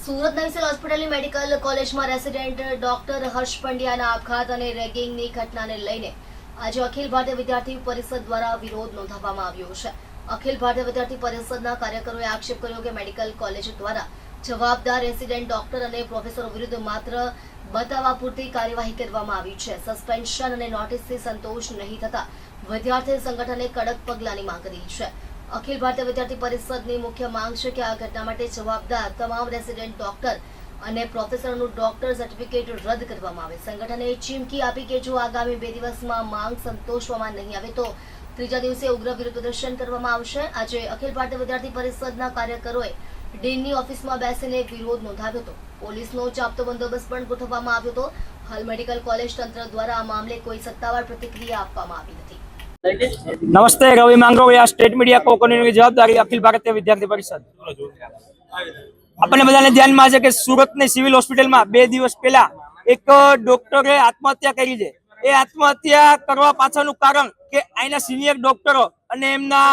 સુરત નવીસર હોસ્પિટલની મેડિકલ કોલેજમાં resident doctor હર્ષ પંડ્યાના આપઘાત અને રેગિંગની ઘટનાને લઈને આજે અખિલ ભારતીય વિદ્યાર્થી પરિષદ દ્વારા વિરોધ નોંધાવવામાં આવ્યો છે। અખિલ ભારતીય વિદ્યાર્થી પરિષદના કાર્યકરોએ આક્ષેપ કર્યો કે મેડિકલ કોલેજ દ્વારા જવાબદાર રેસિડેન્ટ ડોક્ટર અને પ્રોફેસરો વિરુદ્ધ માત્ર બતાવવા પૂરતી કાર્યવાહી કરવામાં આવી છે। સસ્પેન્શન અને નોટિસથી સંતોષ નહીં થતા વિદ્યાર્થી સંગઠને કડક પગલાંની માંગ કરી છે। અખિલ ભારતીય વિદ્યાર્થી પરિષદની મુખ્ય માંગ છે કે આ ઘટના માટે જવાબદાર તમામ રેસિડેન્ટ ડોક્ટર અને પ્રોફેસરોનું ડોક્ટર સર્ટિફિકેટ રદ કરવામાં આવે। સંગઠને ચીમકી આપી કે જો આગામી 2 દિવસમાં માંગ સંતોષવામાં નહીં આવે તો ત્રીજા દિવસે ઉગ્ર વિરોધ પ્રદર્શન કરવામાં આવશે। આજે અખિલ ભારતીય વિદ્યાર્થી પરિષદના કાર્યકરોએ ડીનની ઓફિસમાં બેસીને વિરોધ નોંધાવ્યો હતો। પોલીસનો ચાપતો બંદોબસ્ત પણ ગોઠવવામાં આવ્યો હતો। હાલ મેડિકલ કોલેજ તંત્ર દ્વારા આ મામલે કોઈ સત્તાવાર પ્રતિક્રિયા આપવામાં આવી નથી। नमस्ते, रवि मांगरोळिया, स्टेट मीडिया को की जवाबदारी अखिल भारतीय विद्यार्थी परिषद। अपने बधाने ध्यान में है कि सूरत ने सिविल होस्पिटल में 2 દિવસ पहला एक डॉक्टरे आत्महत्या करी है। ए आत्महत्या करवा पाछळनुं कारण के आईना सीनियर डॉक्टरो अने एमना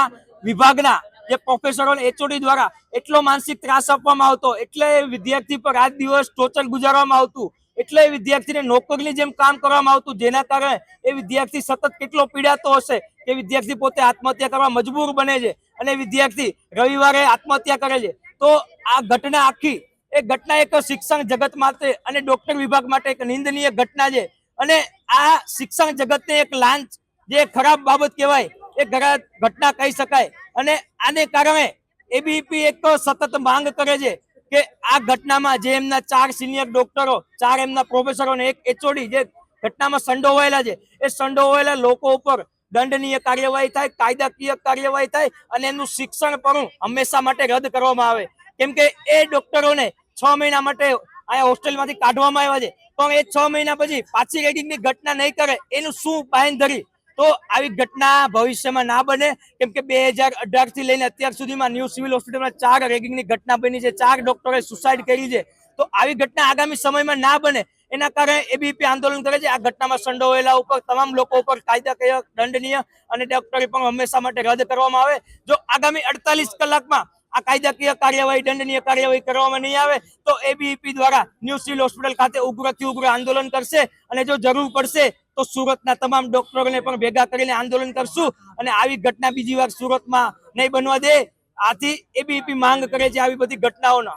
विभागना जे प्रोफेसरो एचओडी द्वारा एटलो मानसिक त्रास आपवामां आवतो, एटले विद्यार्थी पर रात दिवस टोर्चर गुजारवामां आवतुं, એટલે વિદ્યાર્થીને નોકરીની જેમ કામ કરવામાં આવતું, જેના કારણે એ વિદ્યાર્થી સતત કેટલો પીડાતો હશે કે વિદ્યાર્થી પોતે આત્મહત્યા કરવા મજબૂર બને છે અને વિદ્યાર્થી રવિવારે આત્મહત્યા કરે છે। તો આ ઘટના આખી એ ઘટના એક શિક્ષણ જગત માટે અને ડોક્ટર વિભાગ માટે એક નિંદનીય ઘટના છે અને આ શિક્ષણ જગતને એક લાંચ જે ખરાબ બાબત કહેવાય એ ઘટના કહી શકાય। અને આને કારણે એબીવીપી એક સતત માંગ કરે છે કે આ ઘટનામાં જે એમના 4 સિનિયર ડોક્ટરો, 4 એમના પ્રોફેસરો અને 1 એચઓડી જે ઘટનામાં સંડોવાયેલા છે એ સંડોવાયેલા લોકો ઉપર દંડનીય કાર્યવાહી થાય, કાયદાકીય કાર્યવાહી થાય અને એનું શિક્ષણ પણ હંમેશા માટે રદ કરવામાં આવે। કેમ કે એ ડોક્ટરોને 6 મહિના માટે અહીંયા હોસ્ટેલમાંથી કાઢવામાં આવ્યા છે, પણ એ 6 મહિના પછી પાછી રેગિંગની ઘટના નહીં કરે એનું શું બાંહેધરી? તો આવી ઘટના ભવિષ્યમાં ના બને, કેમ કે 2018 થી લઈને અત્યાર સુધીમાં ન્યૂ સિવિલ હોસ્પિટલમાં 4 રેગિંગની ઘટના બની છે, 4 ડોક્ટરે સુસાઇડ કરી છે। તો આવી ઘટના આગામી સમયમાં ના બને એના કારણે એબીવીપી આંદોલન કરે છે। આ ઘટનામાં સંડોવાયેલા ઉપર તમામ લોકો ઉપર કાયદાકીય, દંડનીય અને ડોક્ટરી પણ હંમેશા માટે રદ કરવામાં આવે। જો આગામી 48 કલાકમાં આ કાયદાકીય કાર્યવાહી, દંડનીય કાર્યવાહી કરવામાં નહીં આવે તો એબીવીપી દ્વારા ન્યૂ સિવિલ હોસ્પિટલ ખાતે ઉગ્રથી ઉગ્ર આંદોલન કરશે અને જો જરૂર પડશે તો સુરતના તમામ ડોક્ટરોને પણ ભેગા કરીને આંદોલન કરશું અને આવી ઘટના બીજી વાર સુરતમાં નહીં બનવા દે। આથી એબીવીપી માંગ કરે છે આવી બધી ઘટનાઓનો